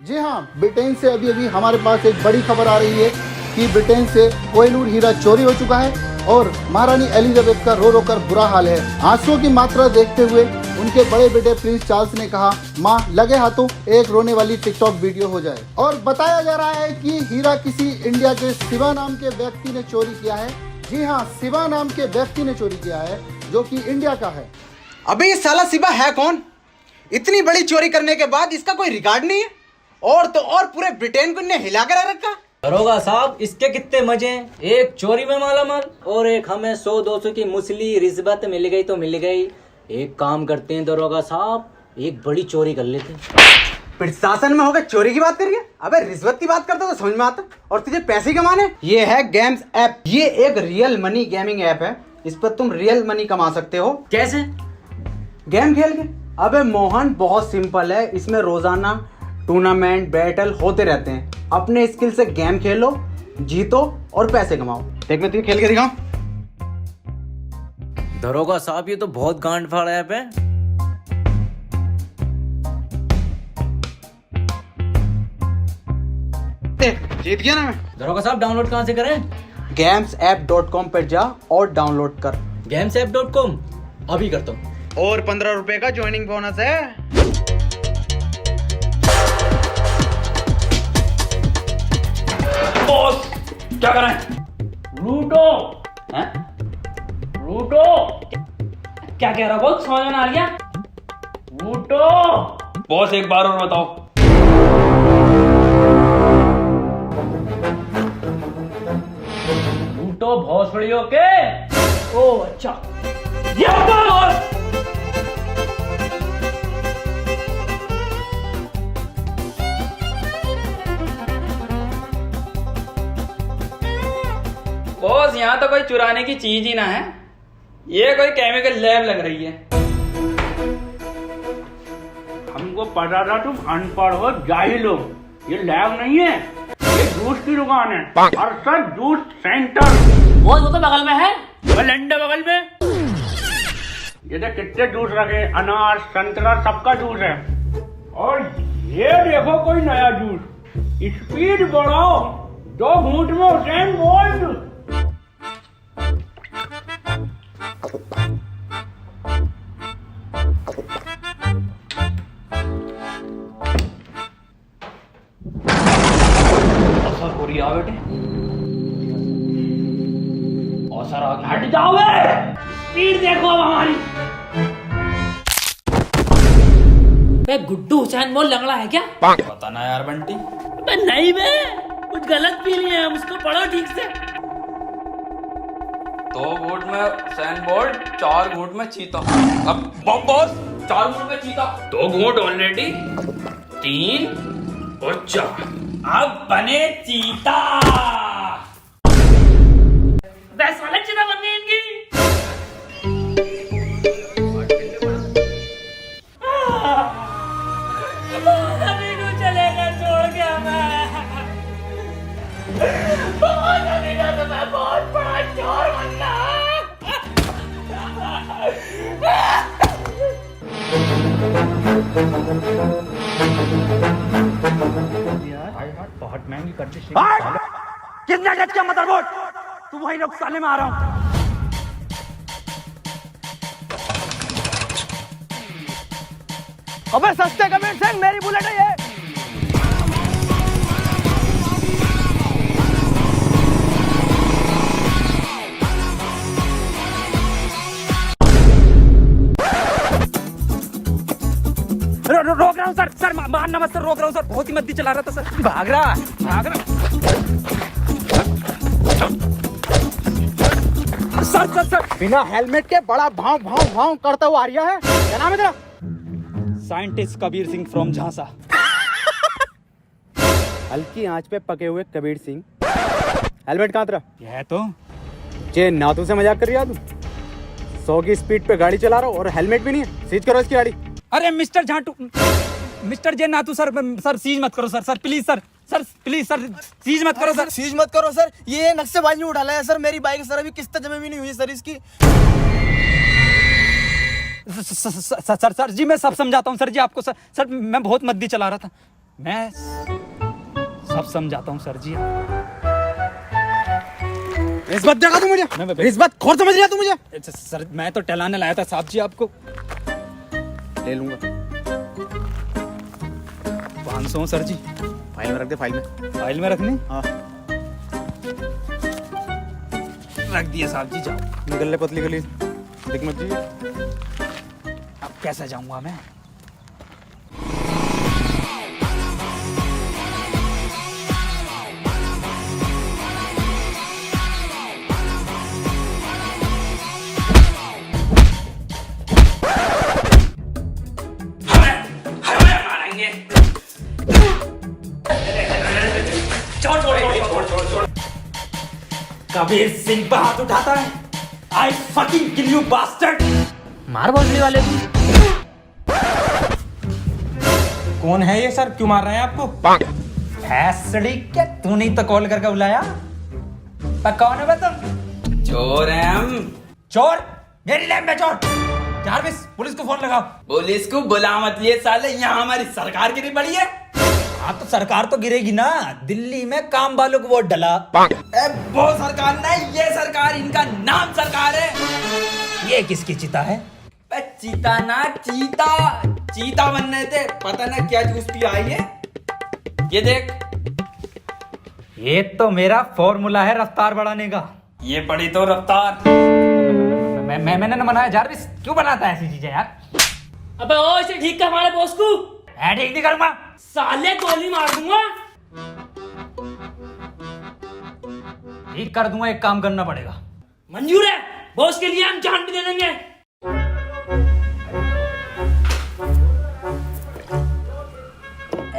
जी हाँ, ब्रिटेन से अभी अभी हमारे पास एक बड़ी खबर आ रही है कि ब्रिटेन से कोहिनूर हीरा चोरी हो चुका है और महारानी एलिजाबेथ का रो रो कर बुरा हाल है। आंसुओं की मात्रा देखते हुए उनके बड़े बेटे प्रिंस चार्ल्स ने कहा, माँ लगे हाथों एक रोने वाली टिकटॉक वीडियो हो जाए। और बताया जा रहा है कि हीरा किसी इंडिया के शिवा नाम के व्यक्ति ने चोरी किया है। जी हाँ, शिवा नाम के व्यक्ति ने चोरी किया है जो कि इंडिया का है। अबे ये साला शिवा है कौन? इतनी बड़ी चोरी करने के बाद इसका कोई रिकॉर्ड नहीं है। और तो और पूरे ब्रिटेन को इन्हें हिला कर रखा। दरोगा साहब, इसके कितने मजे हैं। एक चोरी में मालामाल और एक हमें 100-200 की मुसली रिश्वत मिल गई तो मिल गई। एक काम करते हैं दरोगा साहब, एक बड़ी चोरी कर लेते हैं। प्रशासन में होकर चोरी की बात करिए? अबे रिश्वत की बात करते तो समझ में आता। और तुझे पैसे कमाने? ये है गेम्स ऐप। ये एक रियल मनी गेमिंग ऐप है। इस पर तुम रियल मनी कमा सकते हो। कैसे? गेम खेल के। अबे मोहन, बहुत सिंपल है। इसमें रोजाना टूर्नामेंट बैटल होते रहते हैं। अपने स्किल से गेम खेलो, जीतो और पैसे कमाओ। देख मैं तुझे खेल के दिखाऊं। दरोगा साहब, ये तो बहुत गांड फाड़ ऐप है। जीत गया ना मैं। दरोगा साहब, डाउनलोड कहाँ से करें? gamesapp.com पर जा और डाउनलोड कर। gamesapp.com अभी करता हूँ। और 15 रुपए का ज्वाइनिंग बोनस है। बॉस क्या कर रहे हैं? लूटो हैं? लूटो क्या कह रहा बॉस? समझ में ना आ गया? लूटो बॉस, एक बार और बताओ। लूटो भोसड़ियों के। ओ अच्छा, ये बताओ बॉस। बॉस, यहाँ तो कोई चुराने की चीज ही ना है। ये कोई केमिकल लैब लग रही है। हमको पता था तुम अनपढ़ हो, जाहिल हो। ये लैब नहीं है, ये जूस की दुकान है। और सर जूस सेंटर। वो तो बगल में है, वो लंडे बगल में। ये तो कितने जूस रखे, अनार संतरा सबका जूस है। और ये देखो कोई नया जूस। स्पीड बढ़ाओ, 2 घूंट में हुसैन बोल्ट। बेटे औसर आगे हट जाओ। स्पीड देखो अब हमारी। बे गुड्डू हुसैन बोल लंगड़ा है क्या? पता ना यार बंटी। बे नहीं बे, कुछ गलत पी लिए हम, उसको पढ़ो ठीक से। 2 घूंट में हुसैन बोल्ट, 4 घूंट में चीता। अब बॉस 4 घूंट में चीता। 2 घूंट ऑलरेडी, 3 और 4। अब बने चीता। बस वाला चीता बन गई इनकी। अभी को चलेगा छोड़ के हमें। अभी का तो मैं बहुत बड़ा चोर बनना। बहुत महंगी कर दी। कितने गज का मदरबोर्ड? तू वही लोग साले में आ रहा हूं। अबे सस्ते कमेंट सिंह, मेरी बुलेट है ये। रोक रहा हूँ सर। सर मारना मत सर, रोक रहा हूँ सर। बहुत ही मद्दी चला रहा था सर। भाग रहा। सर बिना हेलमेट के बड़ा भाव भाव भाव करता हुआ आ रहा है। क्या नाम है तेरा? साइंटिस्ट कबीर सिंह फ्रॉम झांसा। हल्की आंच पे पके हुए कबीर सिंह। हेलमेट कहाँ तेरा? यह तो जे नातू से मजाक कर रही है तू? 100 की स्पीड पे गाड़ी चला रहा हो और हेलमेट भी नहीं है। सीज करो इसकी गाड़ी। अरे मिस्टर झाटू, मिस्टर जे नातू सर, सर सीज मत करो sir please sir. Sir please sir, seize मत करो सर। सीज मत करो सर, ये नक्शेबाजी में उठाला है सर। मेरी बाइक सर अभी किस्त जमा भी नहीं हुई सर इसकी। सर जी मैं सब समझाता हूँ सर जी आपको। सर मैं बहुत मद्दी चला रहा था। मैं सब समझाता हूँ सर जी। रिश्वत देगा तू मुझे? रिश्वत खोर समझ लिया तू मुझे? सर मैं तो टहलाने लाया था साहब जी आपको। ले लूंगा। 500 सर जी। फाइल में रख दे, फाइल में। फाइल में रखनी? हाँ। रख दिए साहब जी, जाओ। निकल ले पतली गली, दिख मत जी। अब कैसे जाऊंगा मैं? कबीर सिंह पर हाथ उठाता है। I fucking kill you bastard! मार भोसड़ी वाले को। कौन है ये सर? क्यों मार रहे हैं आपको? भैंसड़ी क्या तू नहीं तो कॉल करके बुलाया? पर कौन है तुम? चोर है हम। चोर? मेरी लैब में चोर? जारविस पुलिस को फोन लगाओ। पुलिस को बुला मत लिए साले, यहाँ हमारी सरकार गिरी पड़ी है। हाँ तो सरकार तो गिरेगी ना। दिल्ली में काम वालों को वोट डला। वो सरकार नहीं, ये सरकार, इनका नाम सरकार है। ये किसकी चिता है? चीता ना चीता, चीता बनने थे, पता ना क्या जूस पी आई है। ये देख, ये तो मेरा फॉर्मूला है रफ्तार बढ़ाने का। ये पड़ी तो रफ्तार। मैंने ना बनाया। जारविस क्यों बनाता है ऐसी चीजें यार? अबे ओ इसे ठीक कर हमारे बॉस को। मैं ठीक नहीं करूंगा। साले गोली मार दूंगा। ठीक कर दूंगा, एक काम करना पड़ेगा। मंजूर है, बॉस के लिए हम जान भी दे देंगे।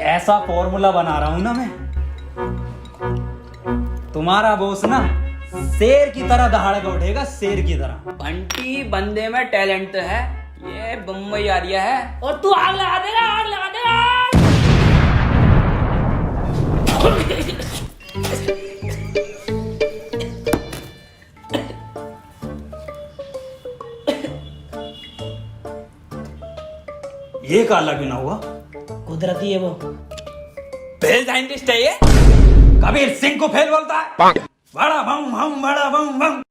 ऐसा फॉर्मूला बना रहा हूं ना मैं, तुम्हारा बॉस ना शेर की तरह दहाड़ उठेगा, शेर की तरह। बंटी बंदे में टैलेंट तो है, ये बम्बई आ रिया है। और तू आग लगा देगा, आग लगा देगा। ये काला क्यों ना हुआ? कुदरती है वो। फेल साइंटिस्ट है ये। कबीर सिंह को फेल बोलता है। बड़ा बम बम बड़ा बम बम।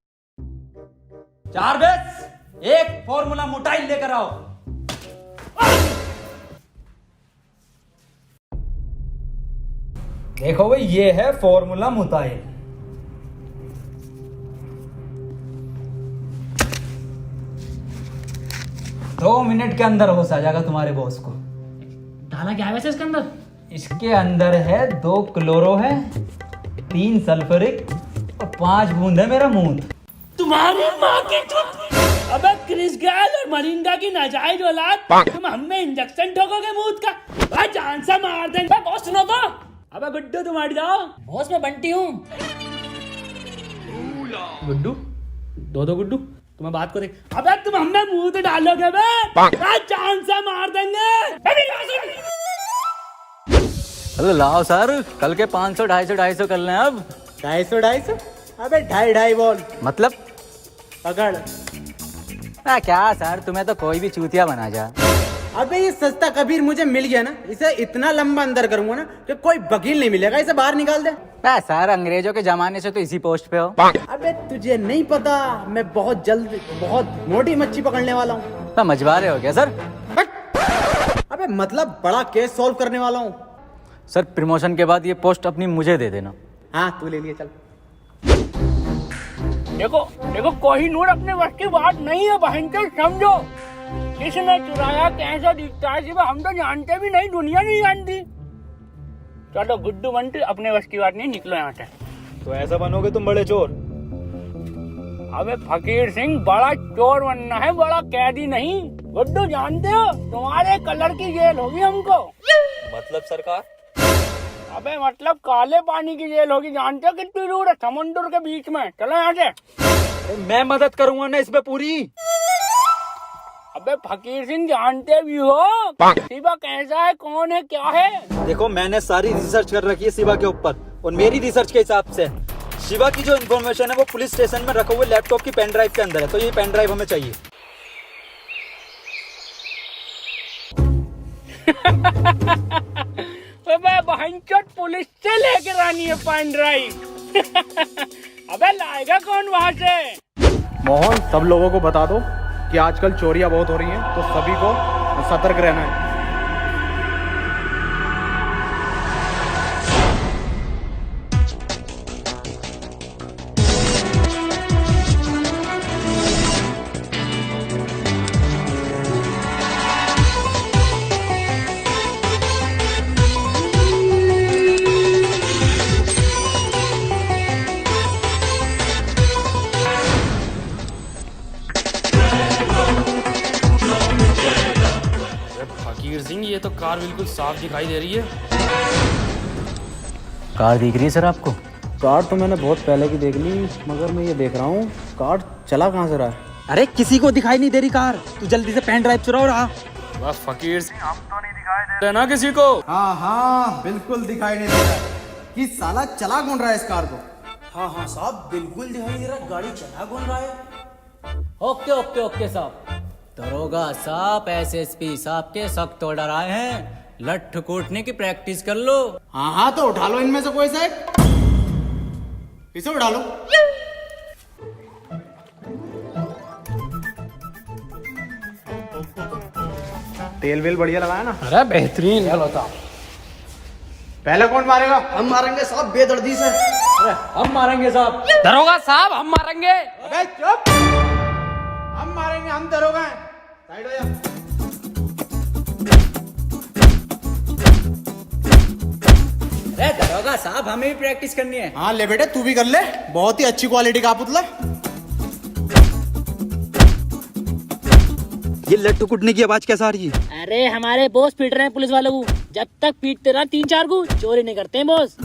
जारविस एक फॉर्मूला मोटाइल लेकर आओ। देखो भाई, ये है फॉर्मूला मोटाइल। दो मिनट के अंदर हो जाएगा तुम्हारे बॉस को। डाला क्या है वैसे इसके अंदर? इसके अंदर है 2 क्लोरो है, 3 सल्फ्यूरिक और 5 बूंद है मेरा मूत। तुम्हारी माँ की चुप। अबे क्रिस गैल और मरिंगा की नाजायज औलाद, तुम हमें इंजेक्शन ठोकोगे मूत का? भाई जान से मार देंगे। बॉस सुनो तो। अबे गुड्डू तुम हट जाओ। बॉस मैं बंटी हूँ। गुड्डू, दो गुड्डू, तुम्हें बात को देख। अबे तुम हमें मुंह तो डालोगे बे? भाई जान से मार देंगे। अरे लाओ सर, कल के 500 250 कर लें अब। 250? अबे 2.5 बॉल मतलब पकड़। क्या सर, तुम्हें तो कोई भी चूतिया बना जा। अबे ये सस्ता कबीर मुझे मिल गया ना, इसे इतना लंबा अंदर करूंगा ना कि कोई वकील नहीं मिलेगा, इसे बाहर निकाल दे। सर अंग्रेजों के जमाने से तो इसी पोस्ट पे हो। अबे तुझे नहीं पता, मैं बहुत जल्द बहुत मोटी मच्छी पकड़ने वाला हूँ। तो मछुआरे हो गया सर। अबे मतलब बड़ा केस सॉल्व करने वाला हूँ। सर प्रमोशन के बाद ये पोस्ट अपनी मुझे दे देना। हाँ तू ले लिया, चल। देखो देखो, कोहिनूर अपने वक्त की बात नहीं है बहन के, समझो। किसने चुराया, कैसा दिखता है, सिर्फ हम तो जानते भी नहीं, दुनिया नहीं जानती। चलो गुड्डू बंटी, अपने वश की बात नहीं, निकलो यहाँ से। तो ऐसा बनोगे तुम बड़े चोर। अबे फकीर सिंह, बड़ा चोर बनना है, बड़ा कैदी नहीं। गुड्डू जानते हो, तुम्हारे कलर की जेल होगी हमको। मतलब सरकार? अबे मतलब काले पानी की जेल होगी, जानते हो कितनी दूर है? समुद्र के बीच में। चलो यहाँ से। मैं मदद करूंगा ना इसमें पूरी। अबे फकीर सिंह, जानते भी हो शिवा कैसा है, कौन है, क्या है? देखो मैंने सारी रिसर्च कर रखी है शिवा के ऊपर, और मेरी रिसर्च के हिसाब से शिवा की जो इन्फॉर्मेशन है वो पुलिस स्टेशन में रखे हुए लैपटॉप की पेन ड्राइव के अंदर है, तो ये पेन ड्राइव हमें चाहिए। अबे बहनचोद पुलिस से लेकर आनी है पेन ड्राइव। अबे लाएगा कौन वहां से? मोहन, सब लोगों को बता दो कि आजकल चोरियां बहुत हो रही हैं, तो सभी को सतर्क रहना है। फकीर सिंह, ये तो कार बिल्कुल साफ दिखाई दे रही है। कार दिख रही है सर आपको? कार तो मैंने बहुत पहले की देख ली, मगर मैं ये देख रहा हूँ कार चला कहाँ से रहा है। अरे किसी को दिखाई नहीं दे रही कार, तू जल्दी से पेन ड्राइव चुराओ रहा। बस फकीर सिंह, हम तो नहीं दिखाई दे रहे ना किसी को। हाँ हाँ, बिल्कुल दिखाई नहीं दे रहा कि साला चला कौन रहा है इस कार को। हाँ हाँ साहब, बिल्कुल दिखाई नहीं दे रहा, गाड़ी चला कौन रहा है। ओके ओके ओके साहब। दरोगा साहब एसएसपी साहब के सख्त ऑर्डर आए हैं, लठ कूटने की प्रैक्टिस कर लो। हाँ हाँ, तो उठा लो इनमें से कोई सा एक, इसे उठा लो। तेल वेल बढ़िया लगाया ना? अरे बेहतरीन। पहले कौन मारेगा? हम मारेंगे साहब बेदर्दी से। हम मारेंगे साहब। दरोगा साहब, हम मारेंगे। अबे चुप! हम मारेंगे, हम दरोगा हैं। साइड हो जा। अरे दरोगा साहब, हमें भी प्रैक्टिस करनी है। हाँ ले बेटे, तू भी कर ले, बहुत ही अच्छी क्वालिटी का पुतला। ये लट्टू कुटने की आवाज कैसा आ रही है? अरे हमारे बॉस पीट रहे हैं पुलिस वालों को, जब तक पीटते रहा 3-4 को चोरी नहीं करते हैं बॉस।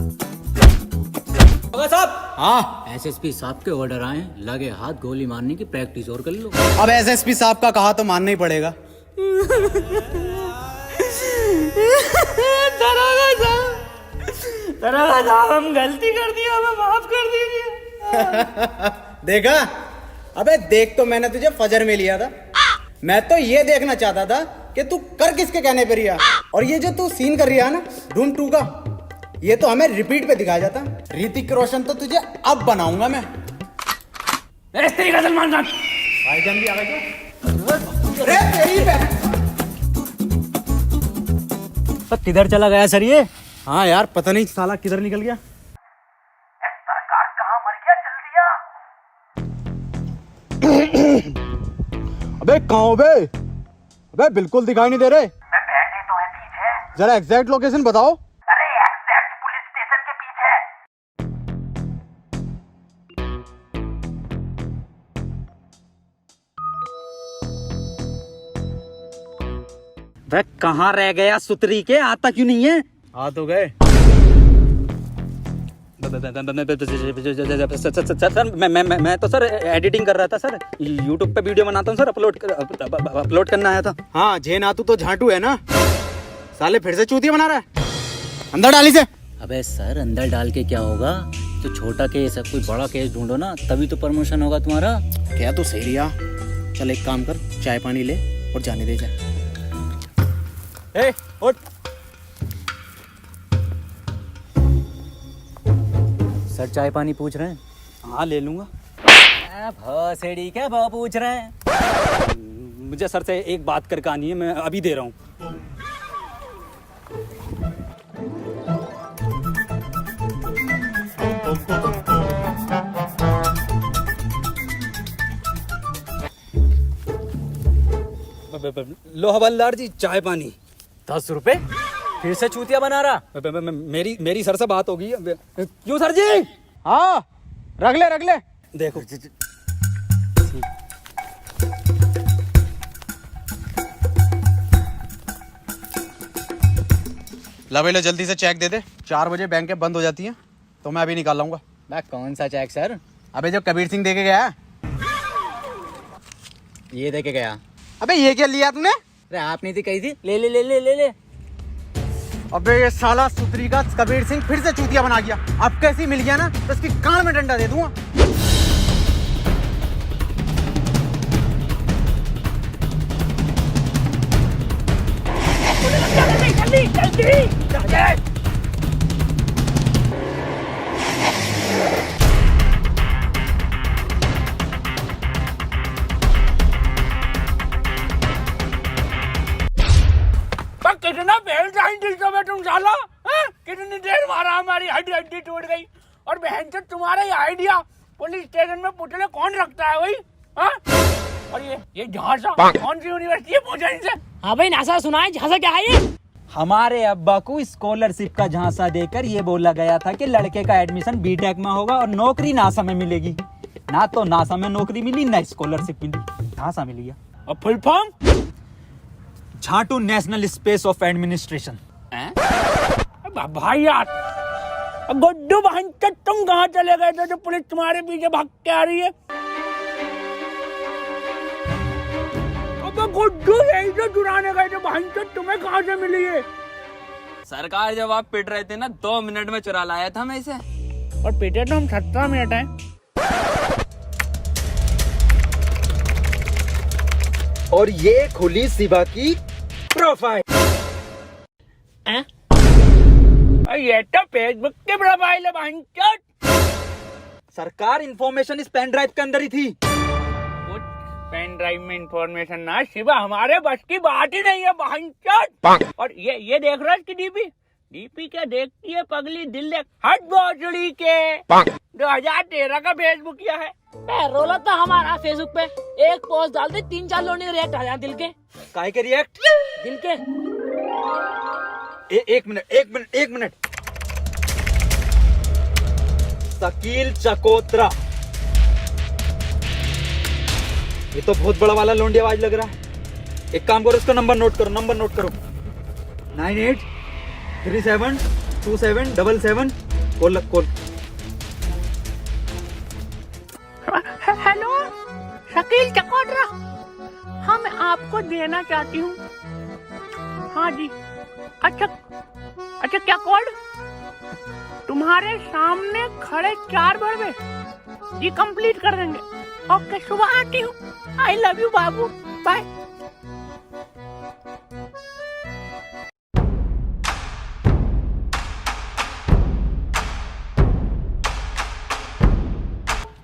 दरोगा साहब, हाँ, एसएसपी साहब के ऑर्डर आए, लगे हाथ गोली मारने की प्रैक्टिस और कर लो। अब एसएसपी साहब का कहा तो मानना ही पड़ेगा। दरोगा साहब, हम गलती कर दी, हमें माफ कर दीजिए। देखा? अबे देख, तो मैंने तुझे फजर में लिया था। मैं तो ये देखना चाहता था कि तू कर किसके कहने पर रिया, और ये जो तू सीन कर रहा है ना धूम 2 का, ये तो हमें रिपीट पे दिखाया जाता। ऋतिक रोशन तो तुझे अब बनाऊंगा मैं। इस तरीके सलमान खान। भाईजान भी आ गए क्या? अरे तेरी बहन। तो किधर चला गया सर ये? हाँ यार, पता नहीं साला किधर निकल गया। अबे कहाँ हो बे? अबे बिल्कुल दिखाई नहीं दे रहे। बैठे तो है पीछे। जरा एग्जैक्ट लोकेशन बताओ। अरे एग्जैक्ट पुलिस स्टेशन के पीछे। वह कहाँ रह गया सुतरी के, आता क्यों नहीं है? आ तो गए। सर मैं तो सर एडिटिंग कर रहा था सर, यूट्यूब पे वीडियो बनाता हूँ सर, अपलोड करना आया था। हाँ, झेनातू तो झांटू है ना, साले फिर से चूतिया बना रहा है। अंदर डाली से। अबे सर, अंदर डाल के क्या होगा? तो छोटा केस है, कोई बड़ा केस ढूंढो ना, तभी तो प्रमोशन होगा तुम्हारा। क्या तू सही रिया? चल एक काम कर, चाय पानी ले और जाने दे जा। ए, उठ। सर चाय पानी पूछ रहे हैं? हाँ ले लूंगा। भौसेड़ी क्या भाव पूछ रहे हैं? मुझे सर से एक बात करके आनी है, मैं अभी दे रहा हूँ। लो हवलदार जी, चाय पानी। 10 रुपए? फिर से चूतिया बना रहा? मेरी सर से बात होगी। क्यों सर जी? हाँ, रख ले। देखो ला भाई, जल्दी से चेक दे दे। 4 बजे बैंकें बंद हो जाती हैं, तो मैं अभी निकाल लाऊंगा। मैं कौन सा चेक सर? अबे जो कबीर सिंह दे के गया है। ये दे के गया। अबे ये क्या लिया तूने? अरे आप नहीं थी कही थी, ले ले ले ले ले ले। अबे ये साला सुतरी का कबीर सिंह फिर से चूतिया बना गया। अब कैसी मिल गया ना, तो इसकी कान में डंडा दे दूंगा। जल्दी जल्दी जल्दी कितना फेल साइंटिस्ट हो बे तुम साला, हैं? कितनी देर मारा, हमारी हड्डी हड्डी टूट गई। और बहन से तुम्हारा ये आइडिया पुलिस स्टेशन में पुतले कौन रखता है भाई, हाँ? और ये झांसा कौन सी यूनिवर्सिटी है, पूछा इनसे। हाँ भाई नासा सुना है, झांसा क्या है ये? हमारे अब्बा को स्कॉलरशिप का झांसा देकर ये बोला गया था कि लड़के का एडमिशन बीटेक में होगा और नौकरी नासा में मिलेगी। ना तो नासा में नौकरी मिली, ना स्कॉलरशिप मिली, झांसा मिल गया। और फुल फॉर्म? झाटू नेशनल स्पेस ऑफ एडमिनिस्ट्रेशन। भाई यार, गुड्डू बहन तुम कहाँ चले गए थे जो पुलिस तुम्हारे पीछे भाग के आ रही है? अबे गुड्डू यही जो चुराने गए थे बहन, तुम्हें कहाँ से मिली है? सरकार जब आप पिट रहे थे ना, 2 मिनट में चुरा लाया था मैं इसे। और पिटे तो हम 17 मिनट हैं। और ये खुली शिवा की प्रोफाइल। ये तो फेसबुक की प्रोफाइल है बहन। सरकार इंफॉर्मेशन इस पेन ड्राइव के अंदर ही थी। कुछ पेन ड्राइव में इंफॉर्मेशन ना शिवा, हमारे बस की बात ही नहीं है बहन। और ये देख रहा है इसकी डीपी क्या देखती है पगली, दिल देख हट भोसड़ी के 2013 का फेसबुक किया है। रोला था हमारा फेसबुक पे, एक पोस्ट डाल दे 3-4 लोग रिएक्ट आ जाए दिल के। काहे के रिएक्ट? दिल के। एक मिनट। शकील चकोत्रा, ये तो बहुत बड़ा वाला लोंडी आवाज लग रहा है। एक काम करो, इसका नंबर नोट करो 98372777 कॉल। हेलो शकील चकोत्रा, हाँ मैं आपको देना चाहती हूँ। हाँ जी, अच्छा क्या कोड? तुम्हारे सामने खड़े 4 बड़वे ये कंप्लीट कर देंगे। ओके, सुबह आती हूँ। आई लव यू बाबू, बाय।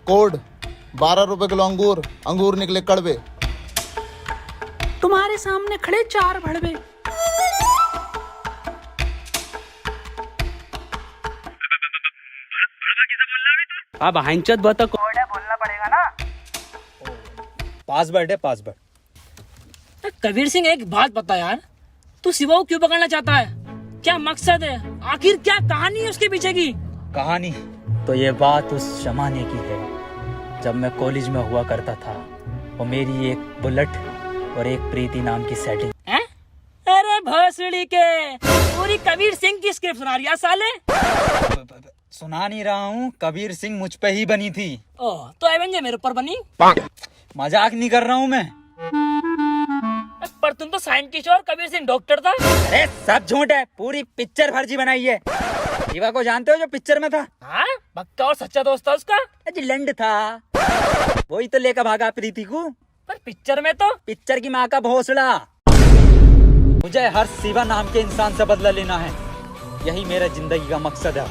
कोड 12 रुपए किलो अंगूर निकले कड़वे। तुम्हारे सामने खड़े 4 भड़वे। अब हंचत बता कोड है, बोलना पड़ेगा ना। पासवर्ड। कबीर सिंह एक बात बता यार, तू शिवा को क्यों पकड़ना चाहता है? क्या मकसद है? आखिर क्या कहानी है उसके पीछे की? कहानी तो ये बात उस जमाने की है जब मैं कॉलेज में हुआ करता था और मेरी एक बुलेट और एक प्रीति नाम की सेटिंग। अरे भोसड़ी के, पूरी कबीर सिंह की स्क्रिप्ट सुना रही है साले। सुना नहीं रहा हूँ, कबीर सिंह मुझ पे ही बनी थी। ओह, तो एवेंजर मेरे ऊपर बनी? मजाक नहीं कर रहा हूँ मैं। पर तुम तो साइंटिस्ट और कबीर सिंह डॉक्टर था। अरे सब झूठ है, पूरी पिक्चर फर्जी बनाई है। शिवा को जानते हो जो पिक्चर में था? हाँ, पक्का और सच्चा दोस्त था उसका। लंड था, वही तो लेकर भागा प्रीति को। पर पिक्चर में तो पिक्चर की माँ का भोसड़ा। मुझे हर शिवा नाम के इंसान से बदला लेना है, यही मेरा जिंदगी का मकसद है।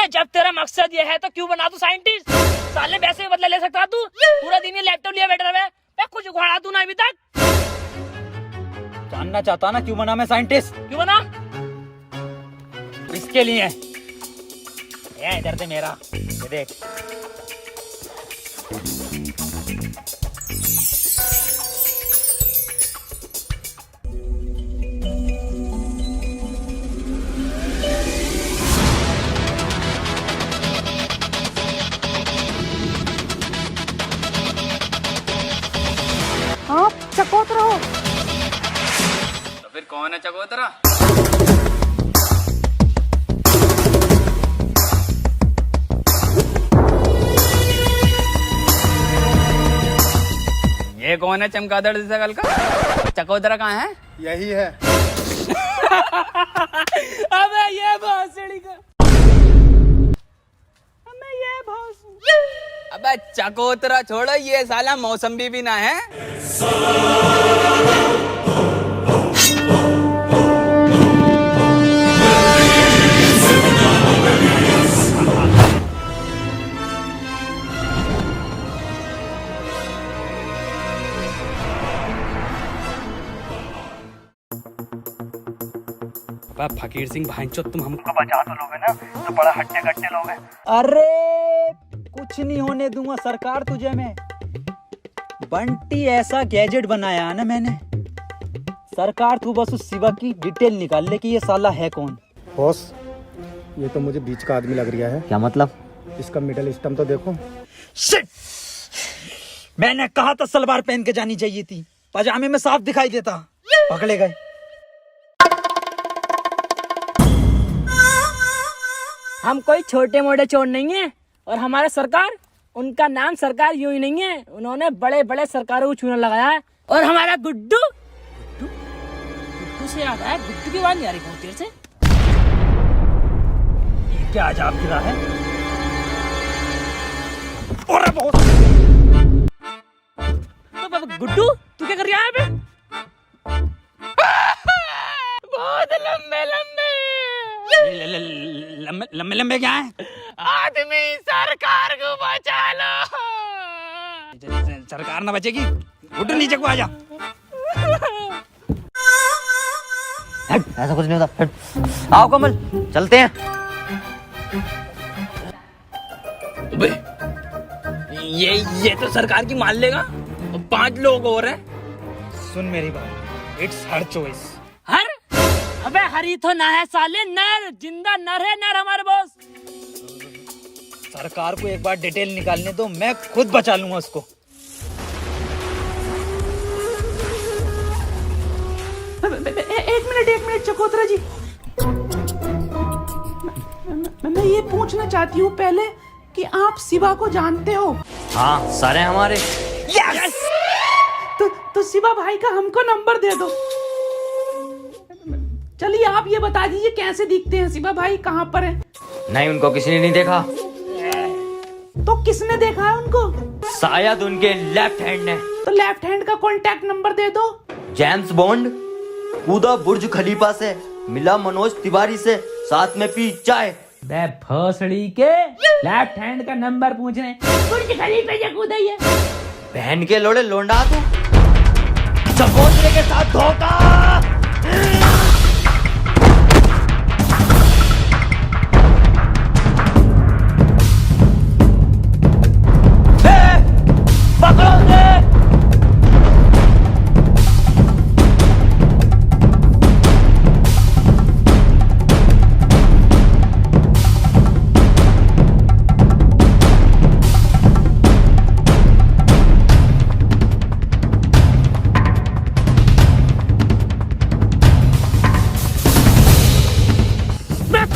जब तेरा मकसद ये है तो क्यों बना तू साइंटिस्ट? साले वैसे ही बदला ले सकता तू। पूरा दिन ये लैपटॉप लिया बैठा है, मैं कुछ उखाड़ा तू ना अभी तक। जानना चाहता ना क्यों बना मैं साइंटिस्ट? क्यों बना? इसके लिए। ये इधर से मेरा ये देख। हाँ, चकोतरा हो। तो फिर कौन है चकोतरा? ये कौन है चमगादड़ जैसा कल का? चकोतरा कहाँ है? यही है। अबे ये भोसड़ी का। अबे चकोतरा छोड़ो, ये साला मौसम्बी भी ना है। अबे फकीर सिंह भाईचोद, तुम हमको बचा तो लोगे ना, तो बड़ा हट्टे कट्टे लोगे। अरे कुछ नहीं होने दूंगा सरकार तुझे मैं। बंटी ऐसा गैजेट बनाया है ना मैंने, सरकार तू बस उस शिवा की डिटेल निकाल ले कि ये साला है कौन। बॉस, ये तो मुझे बीच का आदमी लग रहा है। क्या मतलब? इसका मिडल स्टम्प तो देखो। शिट! मैंने कहा था सलवार पहन के जानी चाहिए थी, पजामे में साफ दिखाई देता। पकड़े गए। हम कोई छोटे मोटे चोर नहीं है, और हमारा सरकार, उनका नाम सरकार यूं ही नहीं है, उन्होंने बड़े बड़े सरकारों को चूना लगाया है। और हमारा गुड्डू गुड्डू से याद आया, गुड्डू की बात नहीं आ रही बहुत देर से। ये क्या अजाब गिरा है? अरे बहुत गुड्डू तू क्या कर रहा है अबे? बहुत लंबे लंबे लंबे लंबे क्या है? आदमी, सरकार को बचा लो। सरकार ना बचेगी, उठ नीचे को आजा। ऐसा कुछ नहीं होता। आओ कमल, चलते हैं। ये तो सरकार की मान लेगा, 5 लोग और हैं। सुन मेरी बात, इट्स हर चॉइस। हर? अबे हरी तो ना है साले, नर, जिंदा नर है, नर हमारे बॉस। सरकार को एक बार डिटेल निकालने दो, मैं खुद बचा लूंगा उसको। एक मिनट चकोतरा जी, मैं ये पूछना चाहती हूँ पहले कि आप शिवा को जानते हो? हाँ, सारे हमारे। यस! तो शिवा भाई का हमको नंबर दे दो। चलिए आप ये बता दीजिए कैसे दिखते हैं शिवा भाई, कहाँ पर हैं? नहीं, उनको किसी ने नहीं देखा। तो किसने देखा है उनको? शायद उनके लेफ्ट हैंड ने। तो लेफ्ट हैंड का कॉन्टैक्ट नंबर दे दो। जेम्स बॉन्ड कूदा बुर्ज खलीफा से, मिला मनोज तिवारी से, साथ में पी चाय। बे भोसड़ी के, लेफ्ट हैंड का नंबर पूछ रहे हैं, बुर्ज खलीफा से कूदा ही है। बहन के लोड़े लोंडा तू, चकोतरे के साथ धोखा।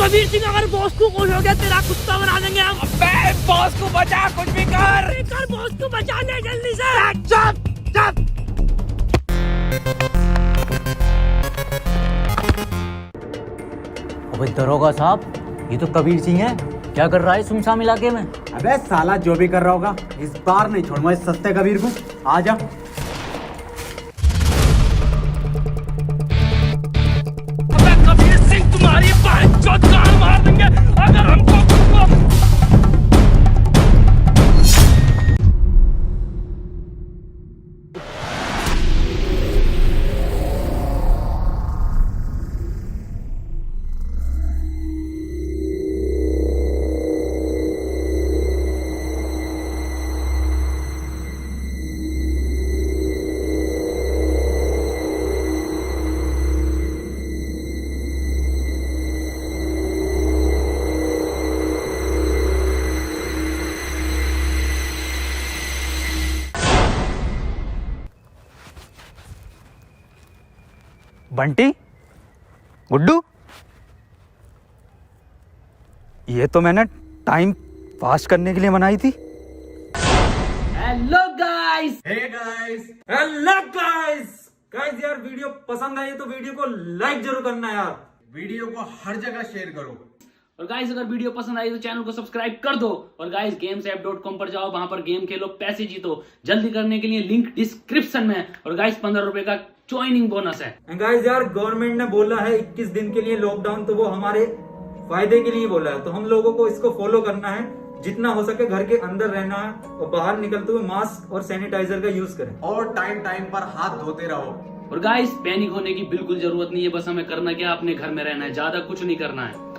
कबीर सिंह, अगर बॉस को खुश हो गया तेरा कुत्ता बना देंगे हम। अबे बॉस को बचा, कुछ भी कर बॉस को बचा ले जल्दी से। चुप। अबे दरोगा साहब, ये तो कबीर सिंह है, क्या कर रहा है सुनसान इलाके में? अबे साला जो भी कर रहा होगा, इस बार नहीं छोड़ूंगा इस सस्ते कबीर को। आजा। कबीर सिंह तुम्हारी बाइक जान मार देंगे अगर हमको। बंटी, गुड्डू, ये तो मैंने टाइम पास करने के लिए बनाई थी। Hello guys. हेलो गाइस यार, वीडियो पसंद आई तो वीडियो को लाइक जरूर करना यार, वीडियो को हर जगह शेयर करो। और गाइस अगर वीडियो पसंद आई तो चैनल को सब्सक्राइब कर दो। और गाइस gamesapp.com पर जाओ, वहां पर गेम खेलो, पैसे जीतो। जल्दी करने के लिए लिंक डिस्क्रिप्शन में है। और गाइस 15 रुपए का ज्वाइनिंग बोनस है। गाइस यार, गवर्नमेंट ने बोला है 21 दिन के लिए लॉकडाउन, तो वो हमारे फायदे के लिए बोला है, तो हम लोगों को इसको फॉलो करना है। जितना हो सके घर के अंदर रहना है और बाहर निकलते हुए मास्क और सैनिटाइजर का यूज करें। और टाइम पर हाथ धोते रहो। और गाइस पैनिक होने की बिल्कुल जरूरत नहीं है, बस हमें करना क्या, अपने घर में रहना है, ज्यादा कुछ नहीं करना है।